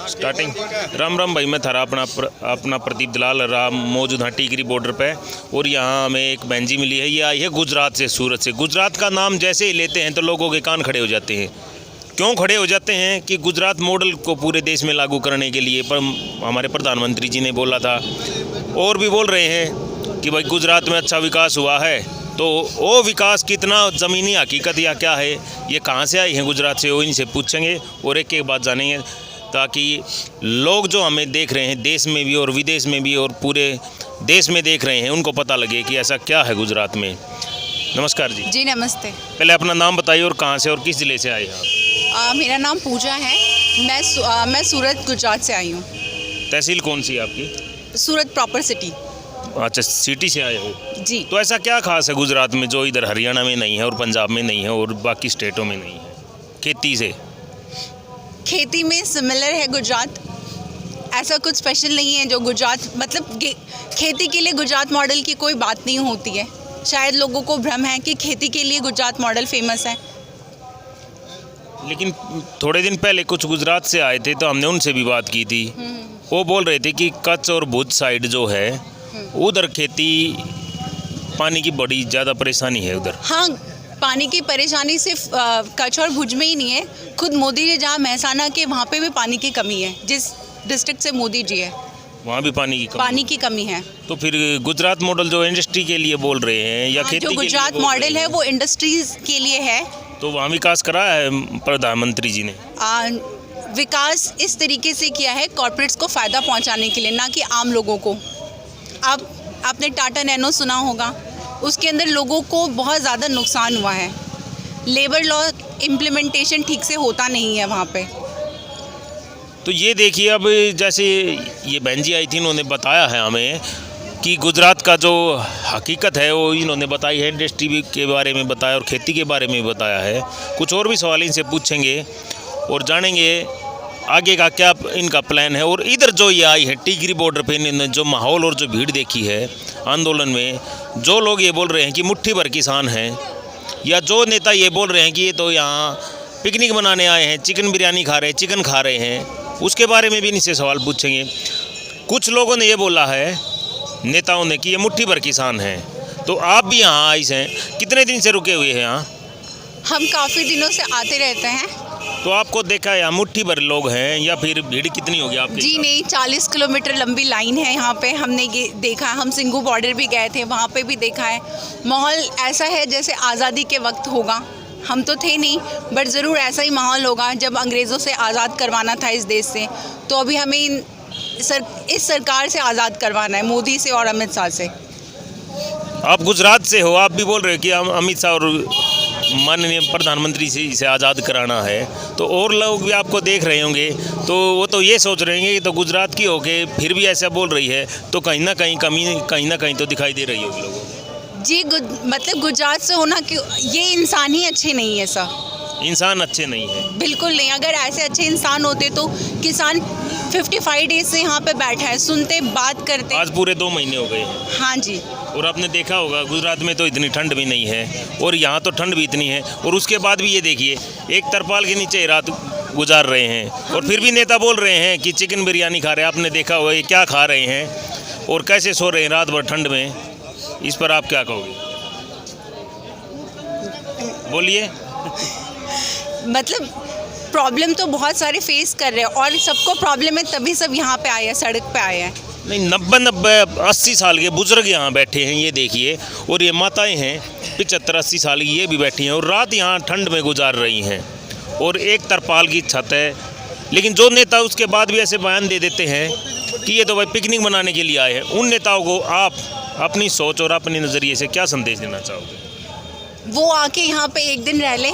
Starting. Ram Ram भाई, मैं थारा अपना प्रदीप दलाल राम मौजूद हाँ टिकरी बॉर्डर पे। और यहाँ हमें एक बहन जी मिली है, ये आई है गुजरात से, सूरत से। गुजरात का नाम जैसे ही लेते हैं तो लोगों के कान खड़े हो जाते हैं। क्यों खड़े हो जाते हैं कि गुजरात मॉडल को पूरे देश में लागू करने के लिए पर हमारे प्रधानमंत्री जी ने बोला था, और भी बोल रहे हैं कि भाई गुजरात में अच्छा विकास हुआ है। तो वो विकास कितना ज़मीनी हकीकत या क्या है, ये कहाँ से आई हैं गुजरात से, वो इनसे पूछेंगे और एक एक बात जानेंगे, ताकि लोग जो हमें देख रहे हैं देश में भी और विदेश में भी और पूरे देश में देख रहे हैं, उनको पता लगे कि ऐसा क्या है गुजरात में। नमस्कार जी। जी नमस्ते। पहले अपना नाम बताइए और कहाँ से और किस ज़िले से आए हैं आप? मेरा नाम पूजा है। मैं सूरत गुजरात से आई हूँ। तहसील कौन सी है आपकी? सूरत प्रॉपर सिटी। अच्छा, सिटी से आए हो जी। तो ऐसा क्या खास है गुजरात में जो इधर हरियाणा में नहीं है और पंजाब में नहीं है और बाकी स्टेटों में नहीं है? खेती से, खेती में सिमिलर है गुजरात। ऐसा कुछ स्पेशल नहीं है जो गुजरात, मतलब खेती के लिए गुजरात मॉडल की कोई बात नहीं होती है। शायद लोगों को भ्रम है कि खेती के लिए गुजरात मॉडल फेमस है। लेकिन थोड़े दिन पहले कुछ गुजरात से आए थे तो हमने उनसे भी बात की थी। वो बोल रहे थे कि कच्छ और भुज साइड जो है उधर खेती, पानी की बड़ी ज़्यादा परेशानी है उधर। हाँ, पानी की परेशानी सिर्फ कच्छ और भुज में ही नहीं है। खुद मोदी जी जहाँ महसाना के, वहाँ पे भी पानी की कमी है। जिस डिस्ट्रिक्ट से मोदी जी है वहाँ भी पानी की कमी है। तो फिर गुजरात मॉडल जो इंडस्ट्री के लिए बोल रहे हैं या खेती जो गुजरात मॉडल है वो इंडस्ट्रीज के लिए है। तो वहाँ विकास कराया है प्रधानमंत्री जी ने? विकास इस तरीके से किया है कॉर्पोरेट्स को फ़ायदा पहुंचाने के लिए, ना कि आम लोगों को। आपने टाटा नैनो सुना होगा, उसके अंदर लोगों को बहुत ज़्यादा नुकसान हुआ है। लेबर लॉ इम्प्लीमेंटेशन ठीक से होता नहीं है वहाँ पे। तो ये देखिए, अब जैसे ये बहन जी आई थी, इन्होंने बताया है हमें कि गुजरात का जो हकीकत है वो इन्होंने बताई है, इंडस्ट्री के बारे में बताया और खेती के बारे में बताया है। कुछ और भी सवाल इनसे पूछेंगे और जानेंगे आगे का क्या इनका प्लान है। और इधर जो ये आई है टिकरी बॉर्डर पे, इन्होंने जो माहौल और जो भीड़ देखी है आंदोलन में, जो लोग ये बोल रहे हैं कि मुट्ठी भर किसान हैं, या जो नेता ये बोल रहे हैं कि ये तो यहाँ पिकनिक मनाने आए हैं, चिकन बिरयानी खा रहे हैं, चिकन खा रहे हैं, उसके बारे में भी इनसे सवाल पूछेंगे। कुछ लोगों ने ये बोला है, नेताओं ने, कि ये मुट्ठी भर किसान हैं। तो आप भी यहाँ आई हैं, कितने दिन से रुके हुए हैं यहाँ? हम काफ़ी दिनों से आते रहते हैं। तो आपको देखा यहाँ मुट्ठी भर लोग हैं या फिर भीड़ कितनी होगी आपके? जी नहीं, 40 किलोमीटर लंबी लाइन है यहाँ पे। हमने ये देखा, हम सिंघू बॉर्डर भी गए थे, वहाँ पे भी देखा है। माहौल ऐसा है जैसे आज़ादी के वक्त होगा। हम तो थे नहीं, बट ज़रूर ऐसा ही माहौल होगा जब अंग्रेज़ों से आज़ाद करवाना था इस देश से। तो अभी हमें इस सरकार से आज़ाद करवाना है, मोदी से और अमित शाह से। आप गुजरात से हो, आप भी बोल रहे हो कि हम अमित शाह और माननीय प्रधानमंत्री से इसे आज़ाद कराना है, तो और लोग भी आपको देख रहे होंगे, तो वो तो ये सोच रहे होंगे कि तो गुजरात की होके फिर भी ऐसा बोल रही है, तो कहीं ना कहीं कमी कहीं ना कहीं तो दिखाई दे रही होगी लोगों को। जी, मतलब गुजरात से होना क्यों, ये इंसान ही अच्छे नहीं है सर। इंसान अच्छे नहीं है? बिल्कुल नहीं। अगर ऐसे अच्छे इंसान होते तो किसान 55 डेज से यहाँ पे बैठा है, सुनते, बात करते। आज पूरे 2 महीने हो गए हैं। हाँ जी। और आपने देखा होगा गुजरात में तो इतनी ठंड भी नहीं है और यहाँ तो ठंड भी इतनी है, और उसके बाद भी ये देखिए एक तरपाल के नीचे रात गुजार रहे हैं, और फिर भी नेता बोल रहे हैं कि चिकन बिरयानी खा रहे हैं। आपने देखा होगा ये क्या खा रहे हैं और कैसे सो रहे हैं रात भर ठंड में। इस पर आप क्या कहोगे? बोलिए। मतलब प्रॉब्लम तो बहुत सारे फेस कर रहे हैं, और सबको प्रॉब्लम है तभी सब यहाँ पे आए हैं, सड़क पे आए हैं। नहीं, 90-80 साल के बुजुर्ग यहाँ बैठे हैं, ये देखिए, और ये माताएं हैं 75-80 साल की, ये भी बैठी हैं और रात यहाँ ठंड में गुजार रही हैं, और एक तरपाल की छत है। लेकिन जो नेता उसके बाद भी ऐसे बयान दे देते हैं कि ये तो भाई पिकनिक मनाने के लिए आए हैं, उन नेताओं को आप अपनी सोच और अपने नज़रिए से क्या संदेश देना चाहोगे? वो आके यहाँ पे एक दिन रह लें,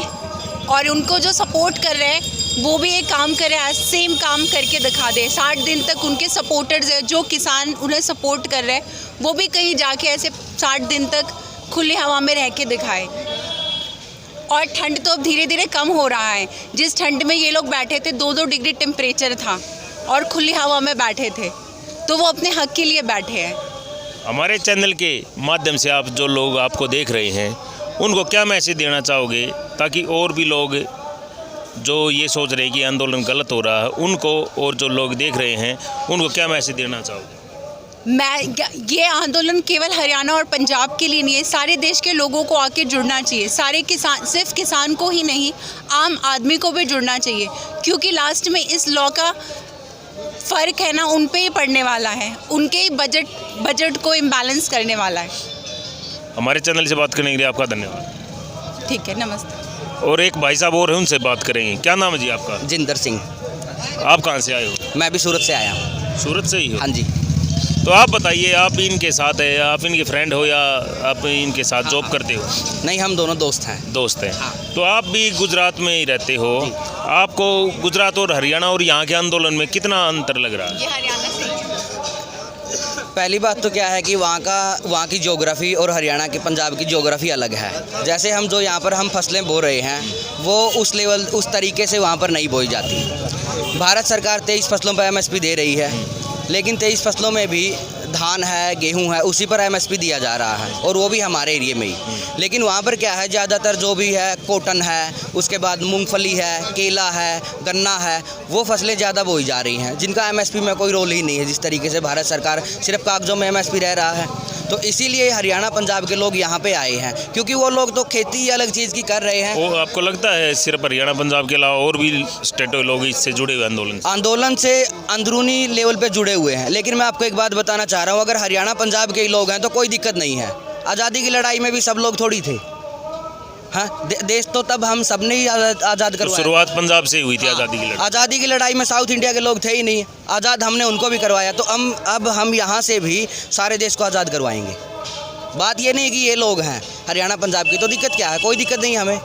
और उनको जो सपोर्ट कर रहे हैं वो भी एक काम करे, सेम काम करके दिखा दे। 60 दिन तक उनके सपोर्टर्स है, जो किसान उन्हें सपोर्ट कर रहे हैं, वो भी कहीं जाके ऐसे 60 दिन तक खुली हवा में रह के दिखाए। और ठंड तो अब धीरे धीरे कम हो रहा है। जिस ठंड में ये लोग बैठे थे, 2-2 डिग्री टेम्परेचर था और खुली हवा में बैठे थे, तो वो अपने हक के लिए बैठे हैं। हमारे चैनल के माध्यम से आप जो लोग आपको देख रहे हैं, उनको क्या मैसेज देना चाहोगे ताकि और भी लोग जो ये सोच रहे हैं कि आंदोलन गलत हो रहा है, उनको और जो लोग देख रहे हैं उनको क्या मैसेज देना चाहोगे? ये आंदोलन केवल हरियाणा और पंजाब के लिए नहीं है, सारे देश के लोगों को आके जुड़ना चाहिए। सारे किसान, सिर्फ किसान को ही नहीं, आम आदमी को भी जुड़ना चाहिए, क्योंकि लास्ट में इस लॉ का फ़र्क है ना उन पे ही पड़ने वाला है, उनके ही बजट को इम्बैलेंस करने वाला है। हमारे चैनल से बात करने के लिए आपका धन्यवाद। ठीक है, नमस्ते। और एक भाई साहब और हैं, उनसे बात करेंगे। क्या नाम है जी आपका? जिंदर सिंह। आप कहाँ से आए हो? मैं भी सूरत से आया हूँ। सूरत से ही हो? हाँ जी। तो आप बताइए, आप भी इनके साथ है, आप इनके फ्रेंड हो या आप इनके साथ जॉब करते हो? नहीं, हम दोनों दोस्त हैं। दोस्त हैं। हाँ। तो आप भी गुजरात में ही रहते हो, आपको गुजरात और हरियाणा और यहाँ के आंदोलन में कितना अंतर लग रहा है? ये हरियाणा से पहली बात तो क्या है कि वहाँ की ज्योग्राफी और हरियाणा की, पंजाब की ज्योग्राफी अलग है। जैसे हम जो यहाँ पर हम फसलें बो रहे हैं, वो उस तरीके से वहाँ पर नहीं बोई जाती। भारत सरकार 23 फसलों पर MSP दे रही है, लेकिन 23 फसलों में भी धान है, गेहूं है, उसी पर MSP दिया जा रहा है, और वो भी हमारे एरिया में ही। लेकिन वहाँ पर क्या है, ज़्यादातर जो भी है कॉटन है, उसके बाद मूंगफली है, केला है, गन्ना है, वो फसलें ज़्यादा बोई जा रही हैं, जिनका MSP में कोई रोल ही नहीं है। जिस तरीके से भारत सरकार सिर्फ कागज़ों में MSP रह रहा है, तो इसीलिए हरियाणा पंजाब के लोग यहाँ पे आए हैं, क्योंकि वो लोग तो खेती ही अलग चीज़ की कर रहे हैं। वो आपको लगता है सिर्फ हरियाणा पंजाब के अलावा और भी स्टेटों के लोग इससे जुड़े हुए आंदोलन से अंदरूनी लेवल पे जुड़े हुए हैं? लेकिन मैं आपको एक बात बताना चाह रहा हूँ, अगर हरियाणा पंजाब के ही लोग हैं तो कोई दिक्कत नहीं है। आज़ादी की लड़ाई में भी सब लोग थोड़ी थे। हाँ, देश तो तब हम सब ने ही आज़ाद करवाया। शुरुआत पंजाब से हुई थी आज़ादी की लड़ाई। आज़ादी की लड़ाई में साउथ इंडिया के लोग थे ही नहीं, आज़ाद हमने उनको भी करवाया। तो अब हम यहाँ से भी सारे देश को आज़ाद करवाएंगे। बात ये नहीं कि ये लोग हैं हरियाणा पंजाब की, तो दिक्कत क्या है? कोई दिक्कत नहीं हमें।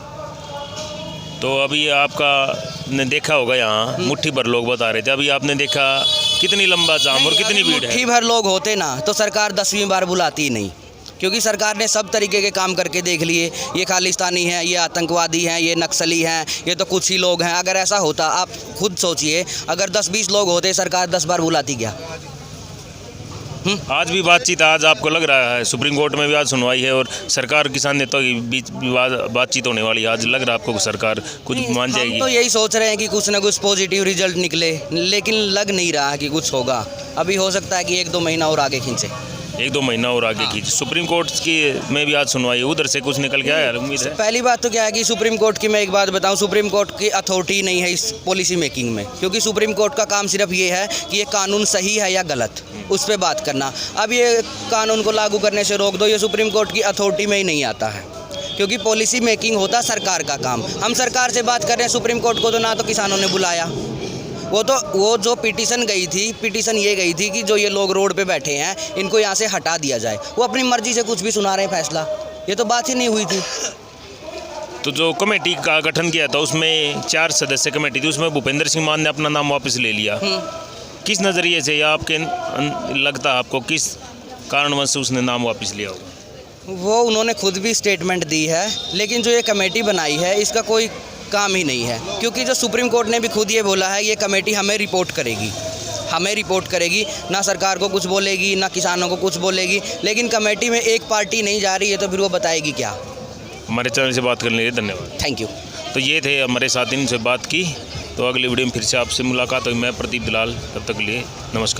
तो अभी आपका ने देखा होगा, यहाँ मुट्ठी भर लोग बता रहे थे, अभी आपने देखा कितनी लंबा जाम और कितनी भीड़ है। मुट्ठी भर लोग होते ना तो सरकार 10वीं बार बुलाती ही नहीं, क्योंकि सरकार ने सब तरीके के काम करके देख लिए। ये खालिस्तानी हैं, ये आतंकवादी हैं, ये नक्सली हैं, ये तो कुछ ही लोग हैं। अगर ऐसा होता, आप खुद सोचिए, अगर 10-20 लोग होते, सरकार 10 बार बुलाती क्या? आज भी बातचीत, आज आपको लग रहा है सुप्रीम कोर्ट में भी आज सुनवाई है और सरकार किसान नेताओं के बीच बातचीत होने वाली है। आज लग रहा है आपको सरकार कुछ मान जाएगी? हम तो यही सोच रहे हैं कि कुछ ना कुछ पॉजिटिव रिजल्ट निकले, लेकिन लग नहीं रहा कि कुछ होगा। अभी हो सकता है कि 1-2 महीना और आगे खींचे, 1-2 महीना और आगे की। सुप्रीम कोर्ट की में भी आज सुनवाई, उधर से कुछ निकल के आया, उम्मीद है? पहली बात तो क्या है कि सुप्रीम कोर्ट की मैं एक बात बताऊं, सुप्रीम कोर्ट की अथॉरिटी नहीं है इस पॉलिसी मेकिंग में, क्योंकि सुप्रीम कोर्ट का काम सिर्फ ये है कि ये कानून सही है या गलत, उस पर बात करना। अब ये कानून को लागू करने से रोक दो, ये सुप्रीम कोर्ट की अथॉरिटी में ही नहीं आता है, क्योंकि पॉलिसी मेकिंग होता सरकार का काम। हम सरकार से बात कर रहे हैं, सुप्रीम कोर्ट को तो ना तो किसानों ने बुलाया। वो जो पिटीशन गई थी, पिटीशन ये गई थी कि जो ये लोग रोड पे बैठे हैं इनको यहाँ से हटा दिया जाए। वो अपनी मर्जी से कुछ भी सुना रहे हैं फैसला, ये तो बात ही नहीं हुई थी। तो जो कमेटी का गठन किया था उसमें 4 सदस्य कमेटी थी, उसमें भूपेंद्र सिंह मान ने अपना नाम वापस ले लिया। किस नज़रिए से, या आपके लगता है आपको किस कारणवश उसने नाम वापस लिया होगा? वो उन्होंने खुद भी स्टेटमेंट दी है, लेकिन जो ये कमेटी बनाई है इसका कोई काम ही नहीं है, क्योंकि जो सुप्रीम कोर्ट ने भी खुद ये बोला है, ये कमेटी हमें रिपोर्ट करेगी, ना सरकार को कुछ बोलेगी, ना किसानों को कुछ बोलेगी। लेकिन कमेटी में एक पार्टी नहीं जा रही है, तो फिर वो बताएगी क्या? हमारे चैनल से बात करने के लिए धन्यवाद। Thank you. तो ये थे हमारे साथी, इनसे बात की। तो अगली वीडियो में फिर से आपसे मुलाकात होगी। मैं प्रदीप दलाल, तब तक के लिए नमस्कार।